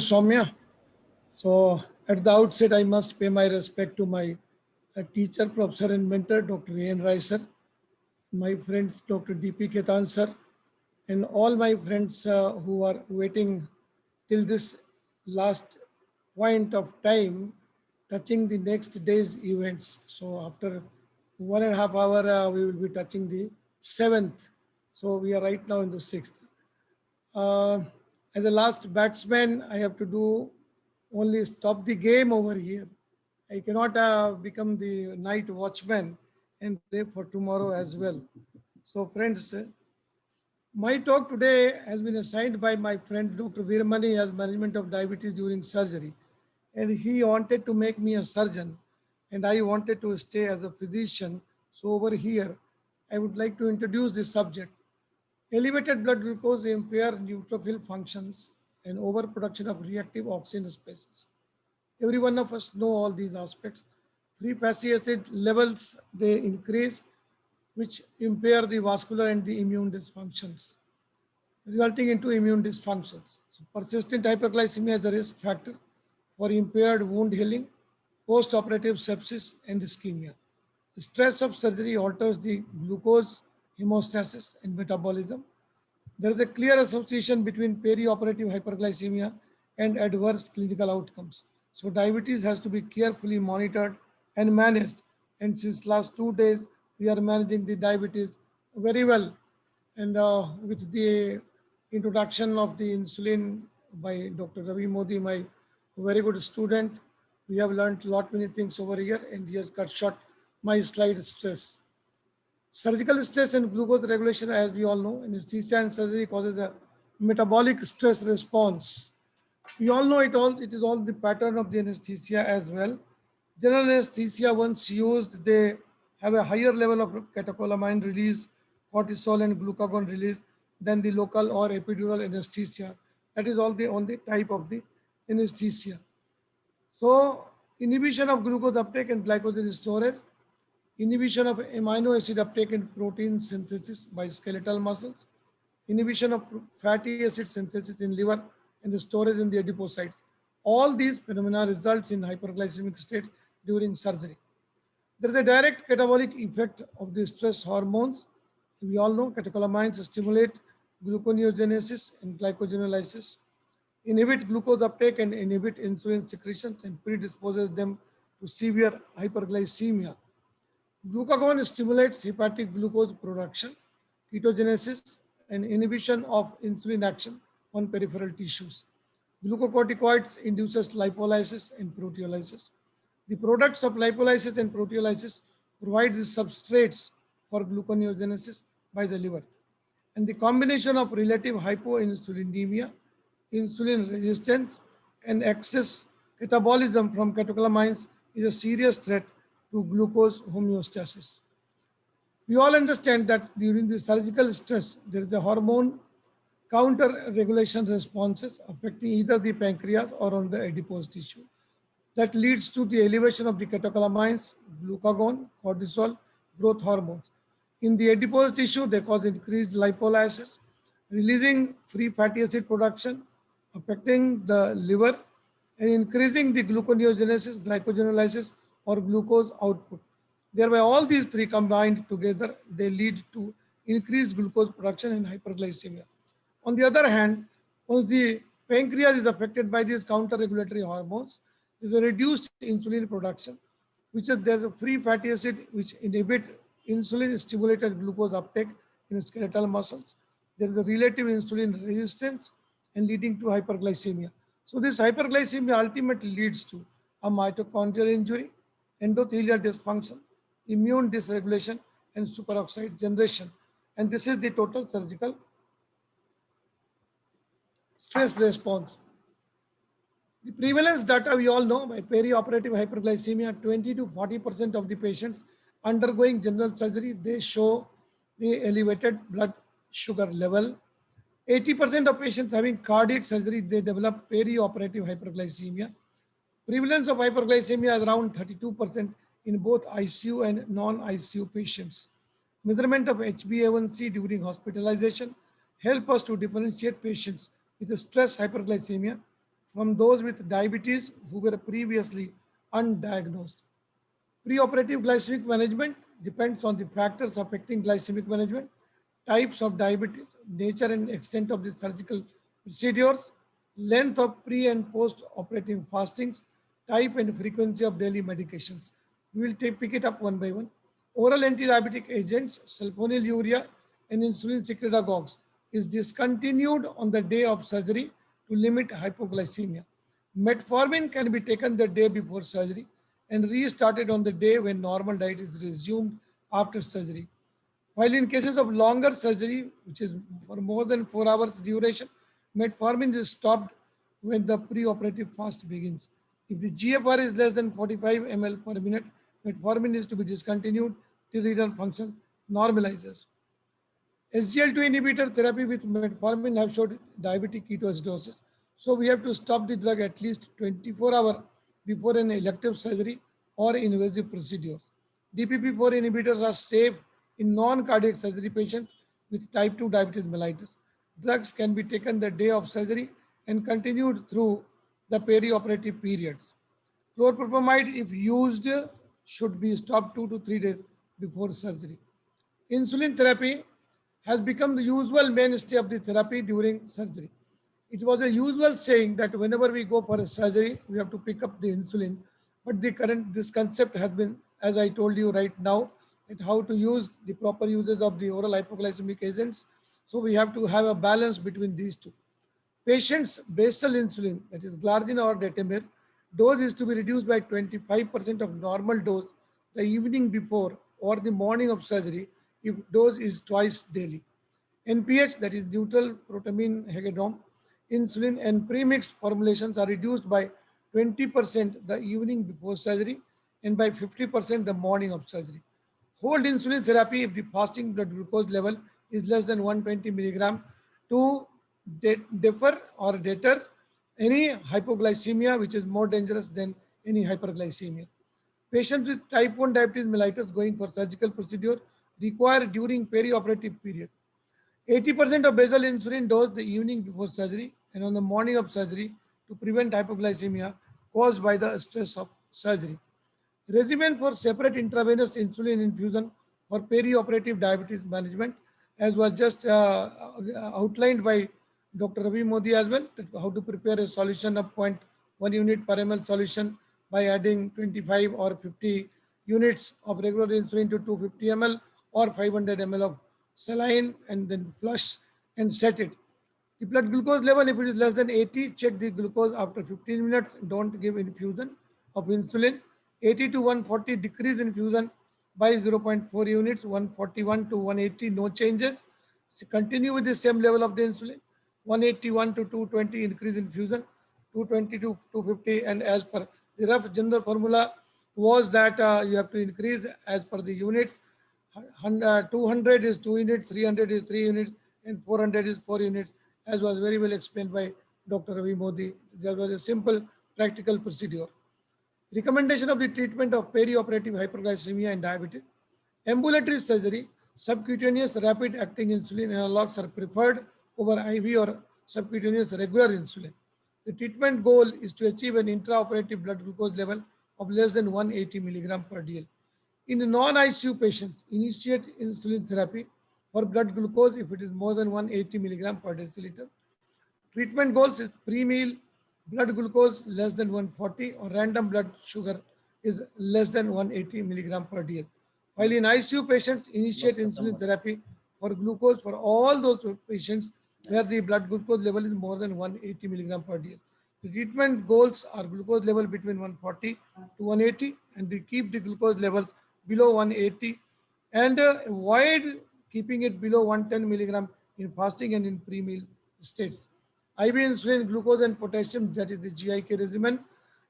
Soumya. So at the outset, I must pay my respect to my teacher, professor and mentor, Dr. A.N. Rai sir, my friends, Dr. D.P. Ketan sir, and all my friends who are waiting till this last point of time touching the next day's events. So after 1.5 hours, we will be touching the 7th. So we are right now in the 6th. Uh, as a last batsman, I have to do only stop the game over here. I cannot become the night watchman and play for tomorrow as well. So, friends, my talk today has been assigned by my friend Dr. Veermani as management of diabetes during surgery. And he wanted to make me a surgeon, and I wanted to stay as a physician. So, over here, I would like to introduce this subject. Elevated blood glucose impair neutrophil functions and overproduction of reactive oxygen species. Every one of us know all these aspects. Free fatty acid levels, they increase, which impair the vascular and the immune dysfunctions, resulting into immune dysfunctions. So persistent hyperglycemia is the risk factor for impaired wound healing, post-operative sepsis, and ischemia. The stress of surgery alters the glucose hemostasis and metabolism. There is a clear association between perioperative hyperglycemia and adverse clinical outcomes. So diabetes has to be carefully monitored and managed. And since last 2 days, we are managing the diabetes very well. And with the introduction of the insulin by Dr. Ravi Modi, my very good student, we have learned a lot many things over here, and he has cut short my slide stress. Surgical stress and glucose regulation, as we all know, anesthesia and surgery causes a metabolic stress response. We all know it is all the pattern of the anesthesia as well. General anesthesia, once used, they have a higher level of catecholamine release, cortisol and glucagon release than the local or epidural anesthesia. That is all the only type of the anesthesia. So inhibition of glucose uptake and glycogen storage, inhibition of amino acid uptake and protein synthesis by skeletal muscles, inhibition of fatty acid synthesis in liver and the storage in the adipocytes. All these phenomena results in hyperglycemic state during surgery. There is a direct catabolic effect of the stress hormones. We all know catecholamines stimulate gluconeogenesis and glycogenolysis, inhibit glucose uptake and inhibit insulin secretions and predisposes them to severe hyperglycemia. Glucagon stimulates hepatic glucose production, ketogenesis, and inhibition of insulin action on peripheral tissues. Glucocorticoids induces lipolysis and proteolysis. The products of lipolysis and proteolysis provide the substrates for gluconeogenesis by the liver. And the combination of relative hypoinsulinemia, insulin resistance, and excess catabolism from catecholamines is a serious threat to glucose homeostasis. We all understand that during the surgical stress, there is a hormone counter regulation responses affecting either the pancreas or on the adipose tissue. That leads to the elevation of the catecholamines, glucagon, cortisol, growth hormones. In the adipose tissue, they cause increased lipolysis, releasing free fatty acid production, affecting the liver, and increasing the gluconeogenesis, glycogenolysis, or glucose output. Thereby, all these three combined together, they lead to increased glucose production and hyperglycemia. On the other hand, once the pancreas is affected by these counter-regulatory hormones, there is a reduced insulin production, which is there's a free fatty acid which inhibit insulin-stimulated glucose uptake in skeletal muscles. There is a relative insulin resistance and leading to hyperglycemia. So this hyperglycemia ultimately leads to a mitochondrial injury, endothelial dysfunction, immune dysregulation, and superoxide generation. And this is the total surgical stress response. The prevalence data we all know by perioperative hyperglycemia, 20 to 40% of the patients undergoing general surgery, they show the elevated blood sugar level. 80% of patients having cardiac surgery, they develop perioperative hyperglycemia. Prevalence of hyperglycemia is around 32% in both ICU and non-ICU patients. Measurement of HbA1c during hospitalization help us to differentiate patients with stress hyperglycemia from those with diabetes who were previously undiagnosed. Preoperative glycemic management depends on the factors affecting glycemic management, types of diabetes, nature and extent of the surgical procedures, length of pre and post operative fastings, type and frequency of daily medications. We will pick it up one by one. Oral anti-diabetic agents, sulfonylurea and insulin secretagogues is discontinued on the day of surgery to limit hypoglycemia. Metformin can be taken the day before surgery and restarted on the day when normal diet is resumed after surgery. While in cases of longer surgery, which is for more than 4 hours duration, metformin is stopped when the preoperative fast begins. If the GFR is less than 45 ml per minute, metformin is to be discontinued till renal function normalizes. SGLT2 inhibitor therapy with metformin have showed diabetic ketoacidosis. So we have to stop the drug at least 24 hours before an elective surgery or invasive procedures. DPP-4 inhibitors are safe in non-cardiac surgery patients with type 2 diabetes mellitus. Drugs can be taken the day of surgery and continued through the perioperative periods. Chlorpropamide, if used, should be stopped 2 to 3 days before surgery. Insulin therapy has become the usual mainstay of the therapy during surgery. It was a usual saying that whenever we go for a surgery, we have to pick up the insulin. But this concept has been, as I told you right now, that how to use the proper uses of the oral hypoglycemic agents. So we have to have a balance between these two. Patients' basal insulin, that is glargine or detamir, dose is to be reduced by 25% of normal dose the evening before or the morning of surgery if dose is twice daily. NPH, that is neutral protamine hexadrome, insulin and premixed formulations are reduced by 20% the evening before surgery and by 50% the morning of surgery. Hold insulin therapy if the fasting blood glucose level is less than 120 milligram to defer or deter any hypoglycemia, which is more dangerous than any hyperglycemia. Patients with type 1 diabetes mellitus going for surgical procedure require during perioperative period 80% of basal insulin dose the evening before surgery and on the morning of surgery to prevent hypoglycemia caused by the stress of surgery. Regimen for separate intravenous insulin infusion for perioperative diabetes management, as was just outlined by Dr. Ravi Modi as well, that how to prepare a solution of 0.1 unit per ml solution by adding 25 or 50 units of regular insulin to 250 ml or 500 ml of saline and then flush and set it. The blood glucose level, if it is less than 80, check the glucose after 15 minutes. Don't give infusion of insulin. 80 to 140, decrease infusion by 0.4 units. 141 to 180, no changes. So continue with the same level of the insulin. 181 to 220, increase infusion. 220 to 250, and as per the rough general formula was that you have to increase as per the units. 200 is 2 units, 300 is 3 units, and 400 is 4 units, as was very well explained by Dr. Ravi Modi. There was a simple practical procedure. Recommendation of the treatment of perioperative hyperglycemia and diabetes. Ambulatory surgery, subcutaneous rapid acting insulin analogs are preferred over IV or subcutaneous regular insulin. The treatment goal is to achieve an intraoperative blood glucose level of less than 180 milligram per dl. In non-ICU patients, initiate insulin therapy for blood glucose if it is more than 180 milligram per deciliter. Treatment goals is pre-meal blood glucose less than 140 or random blood sugar is less than 180 milligram per dl. While in ICU patients, initiate insulin therapy for glucose for all those patients where the blood glucose level is more than 180 milligram per dl. The treatment goals are glucose level between 140 to 180 and they keep the glucose levels below 180 and avoid keeping it below 110 milligram in fasting and in pre-meal states. IV insulin, glucose and potassium, that is the GIK regimen,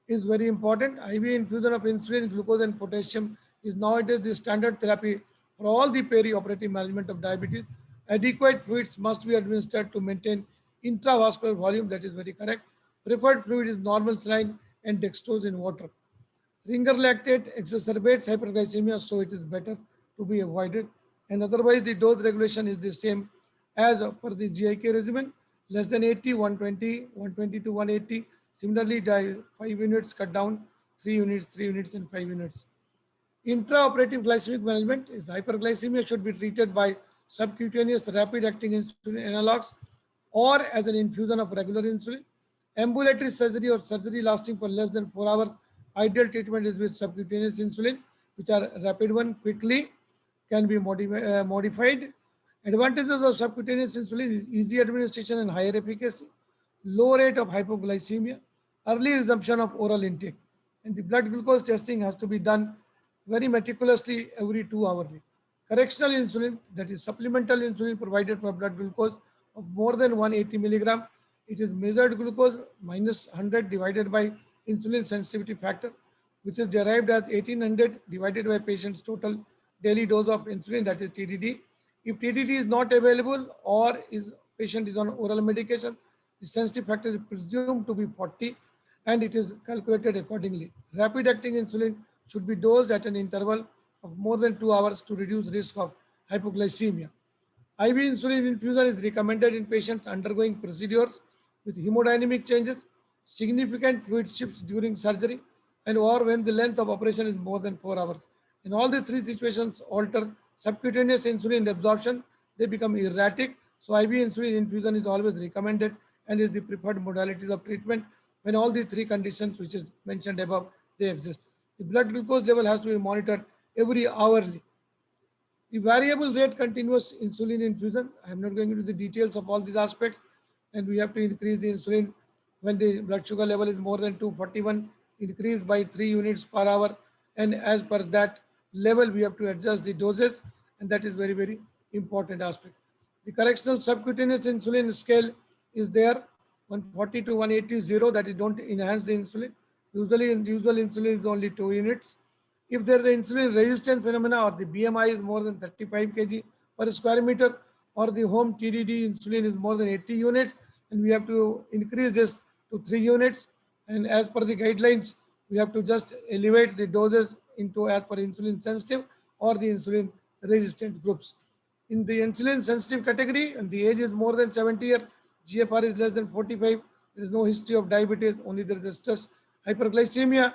is very important. IV infusion of insulin, glucose and potassium is nowadays the standard therapy for all the perioperative management of diabetes. Adequate fluids must be administered to maintain intravascular volume, that is very correct. Preferred fluid is normal saline and dextrose in water. Ringer lactate exacerbates hyperglycemia, so it is better to be avoided. And otherwise, the dose regulation is the same as per the GIK regimen, less than 80, 120, 120 to 180, Similarly, 5 units cut down, 3 units, 3 units, and 5 units. Intraoperative glycemic management is hyperglycemia should be treated by subcutaneous rapid-acting insulin analogs or as an infusion of regular insulin. Ambulatory surgery or surgery lasting for less than 4 hours. Ideal treatment is with subcutaneous insulin, which are rapid one, quickly can be modified. Advantages of subcutaneous insulin is easy administration and higher efficacy, low rate of hypoglycemia, early resumption of oral intake, and the blood glucose testing has to be done very meticulously every 2 hourly. Correctional insulin, that is supplemental insulin provided for blood glucose of more than 180 milligram. It is measured glucose minus 100 divided by insulin sensitivity factor, which is derived as 1800 divided by patient's total daily dose of insulin, that is TDD. If TDD is not available or is patient is on oral medication, the sensitive factor is presumed to be 40 and it is calculated accordingly. Rapid acting insulin should be dosed at an interval of more than 2 hours to reduce risk of hypoglycemia. IV insulin infusion is recommended in patients undergoing procedures with hemodynamic changes, significant fluid shifts during surgery, and or when the length of operation is more than 4 hours. In all the three situations, alter subcutaneous insulin absorption, they become erratic. So IV insulin infusion is always recommended and is the preferred modalities of treatment when all the three conditions which is mentioned above, they exist. The blood glucose level has to be monitored every hourly. The variable rate continuous insulin infusion, I am not going into the details of all these aspects, and we have to increase the insulin when the blood sugar level is more than 241, increase by 3 units per hour, and as per that level we have to adjust the doses, and that is very, very important aspect. The correctional subcutaneous insulin scale is there, 140 to 180 0, that is don't enhance the insulin. Usually in usual insulin is only 2 units. If there is an insulin resistant phenomena or the BMI is more than 35 kg per square meter or the home TDD insulin is more than 80 units, and we have to increase this to 3 units. And as per the guidelines, we have to just elevate the doses into as per insulin sensitive or the insulin resistant groups. In the insulin sensitive category, and the age is more than 70 years, GFR is less than 45, there is no history of diabetes, only there is a stress hyperglycemia.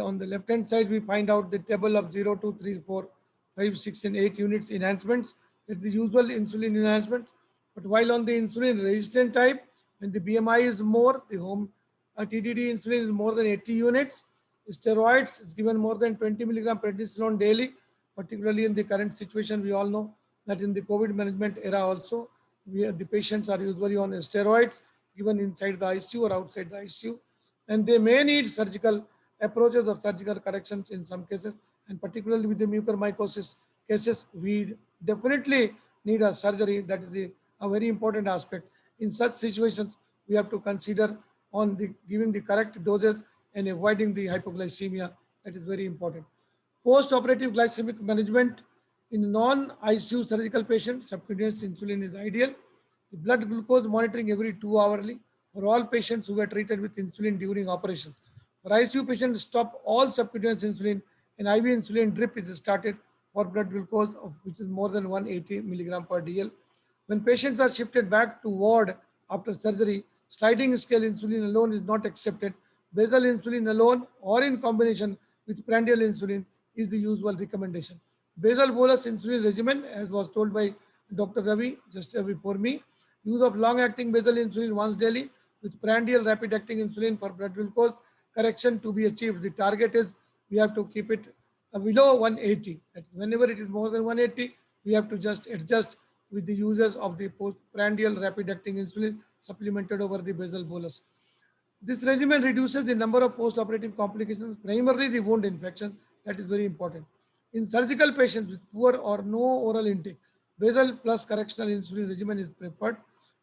On the left hand side, we find out the table of 0, 2, 3, 4, 5, 6, and 8 units enhancements. That is the usual insulin enhancements. But while on the insulin resistant type, when the BMI is more, the home TDD insulin is more than 80 units. Steroids is given more than 20 milligram prednisolone daily, particularly in the current situation. We all know that in the COVID management era also, the patients are usually on steroids given inside the ICU or outside the ICU, and they may need surgical approaches or surgical corrections in some cases, and particularly with the mucormycosis cases, we definitely need a surgery. That is a very important aspect. In such situations, we have to consider on the giving the correct doses and avoiding the hypoglycemia. That is very important. Post-operative glycemic management in non-ICU surgical patients, subcutaneous insulin is ideal. The blood glucose monitoring every 2 hourly for all patients who were treated with insulin during operations. For ICU patients, stop all subcutaneous insulin and IV insulin drip is started for blood glucose of which is more than 180 milligram per DL. When patients are shifted back to ward after surgery, sliding scale insulin alone is not accepted. Basal insulin alone or in combination with prandial insulin is the usual recommendation. Basal bolus insulin regimen, as was told by Dr. Ravi just before me, use of long-acting basal insulin once daily with prandial rapid-acting insulin for blood glucose correction to be achieved. The target is we have to keep it below 180. That whenever it is more than 180, we have to just adjust with the uses of the postprandial rapid-acting insulin supplemented over the basal bolus. This regimen reduces the number of post-operative complications, primarily the wound infection. That is very important. In surgical patients with poor or no oral intake, basal plus correctional insulin regimen is preferred.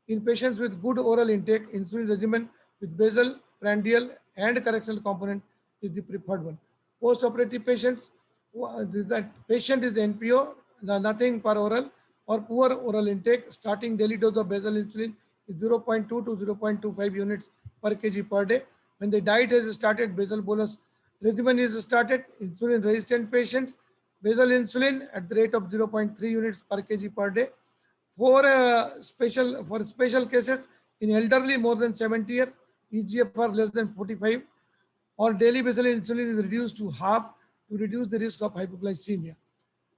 In patients with good oral intake, insulin regimen with basal, prandial, and correctional component is the preferred one. Post-operative patients, that patient is NPO, nothing per oral, or poor oral intake, starting daily dose of basal insulin is 0.2 to 0.25 units per kg per day. When the diet has started, basal bolus regimen is started. Insulin resistant patients, basal insulin at the rate of 0.3 units per kg per day. For special cases in elderly more than 70 years, eGFR less than 45, or daily basal insulin is reduced to half to reduce the risk of hypoglycemia.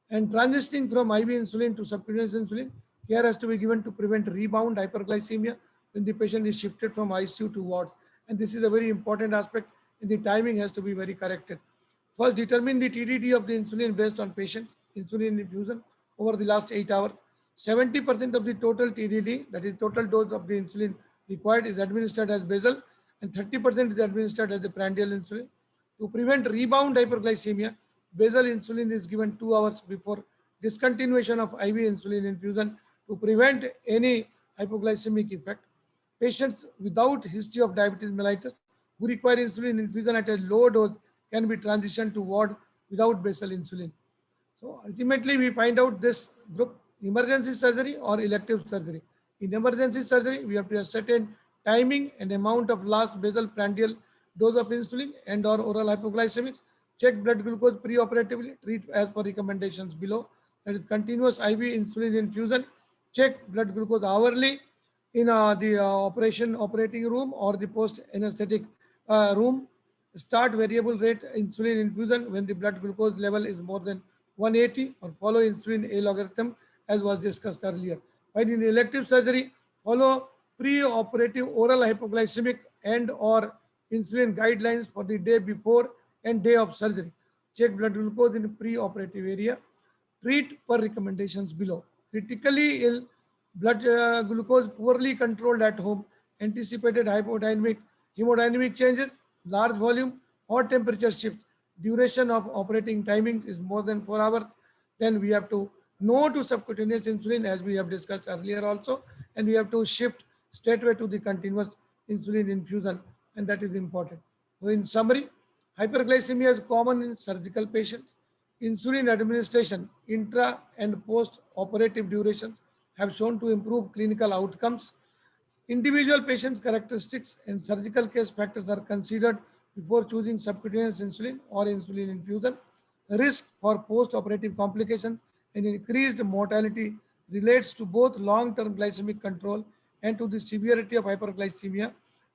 And transitioning from IV insulin to subcutaneous insulin, care has to be given to prevent rebound hyperglycemia when the patient is shifted from ICU to wards. And this is a very important aspect, and the timing has to be very corrected. First, determine the TDD of the insulin based on patient insulin infusion over the last 8 hours. 70% of the total TDD, that is total dose of the insulin required, is administered as basal, and 30% is administered as the prandial insulin. To prevent rebound hyperglycemia, basal insulin is given 2 hours before discontinuation of IV insulin infusion to prevent any hypoglycemic effect. Patients without history of diabetes mellitus who require insulin infusion at a low dose can be transitioned to ward without basal insulin. So ultimately, we find out this group: emergency surgery or elective surgery. In emergency surgery, we have to ascertain timing and amount of last basal prandial dose of insulin and or oral hypoglycemics. Check blood glucose preoperatively. Treat as per recommendations below. That is continuous IV insulin infusion. Check blood glucose hourly in the operating room or the post anesthetic room. Start variable rate insulin infusion when the blood glucose level is more than 180, or follow insulin A logarithm as was discussed earlier. While in elective surgery, follow pre-operative oral hypoglycemic and or insulin guidelines for the day before and day of surgery. Check blood glucose in pre-operative area. Treat per recommendations below. Critically ill, blood glucose poorly controlled at home, anticipated hemodynamic changes, large volume or temperature shift, duration of operating timing is more than 4 hours, then we have to no to subcutaneous insulin, as we have discussed earlier also, and we have to shift straightway to the continuous insulin infusion, and that is important. So in summary, hyperglycemia is common in surgical patients. Insulin administration, intra and post-operative durations have shown to improve clinical outcomes. Individual patients' characteristics and surgical case factors are considered before choosing subcutaneous insulin or insulin infusion. Risk for post-operative complications and increased mortality relates to both long-term glycemic control and to the severity of hyperglycemia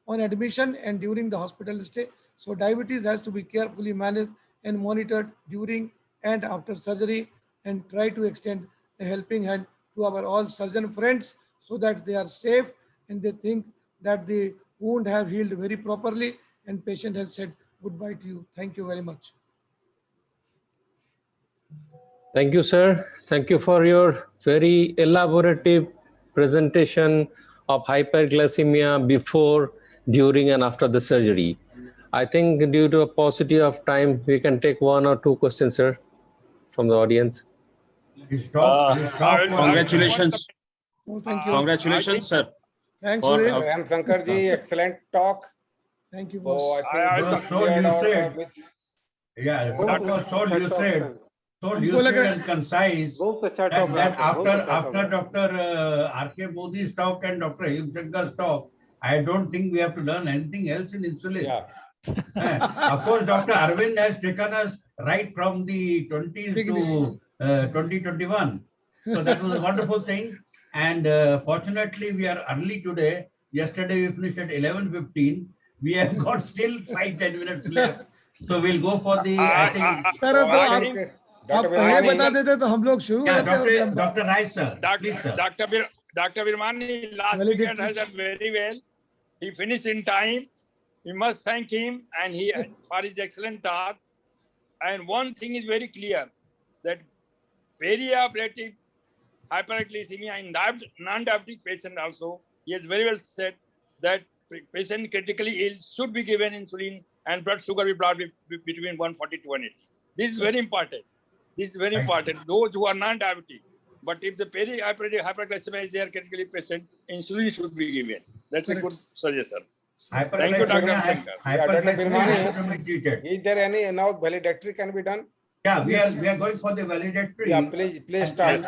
on admission and during the hospital stay. So diabetes has to be carefully managed and monitored during and after surgery, and try to extend a helping hand to our all surgeon friends so that they are safe and they think that the wound have healed very properly and patient has said goodbye to you. Thank you very much. Thank you, sir. Thank you for your very elaborative presentation of hyperglycemia before, during, and after the surgery. I think due to a paucity of time, we can take 1 or 2 questions, sir, from the audience. Congratulations. Oh, thank you. Congratulations, sir. Thanks, For, Sudhir. M. Shankar ji, excellent talk. Thank you, So boss. I think we cleared out with Yeah, that was so lucid, हमको लग रहा and concise that after Dr. R.K. Modi's talk and Dr. Ayub Shankar's talk, I don't think we have to learn anything else in insulin. yeah. Of course, Dr. Arvind has taken us right from the 20s to 2021. So that was a wonderful thing. And fortunately, we are early today. Yesterday, we finished at 11:15. We have got still 5-10 minutes left. So we'll go for the, I think. Sir तो I आप think आप Dr. पहले Virmani, बता देते तो हम लोग शुरू Yeah, होते हैं। Dr. Rai, sir. Please, sir. Dr. Virmani last weekend has done very well. He finished in time. We must thank him and he for his excellent talk. And one thing is very clear, that perioperative hyperglycemia in non-diabetic patient also, he has very well said that patient critically ill should be given insulin and blood sugar will be brought between 140 to 180. This is very important. This is very important. Those who are non-diabetic, but if the perioperative hyperglycemia is there, critically patient, insulin should be given. That's a good suggestion. Thank you, Dr. Shankar. Dr. Virmani, Hyperglycemia is treated. is there any now valedictory can be done? Yeah, we are going for the valedictory. Yeah, please start. And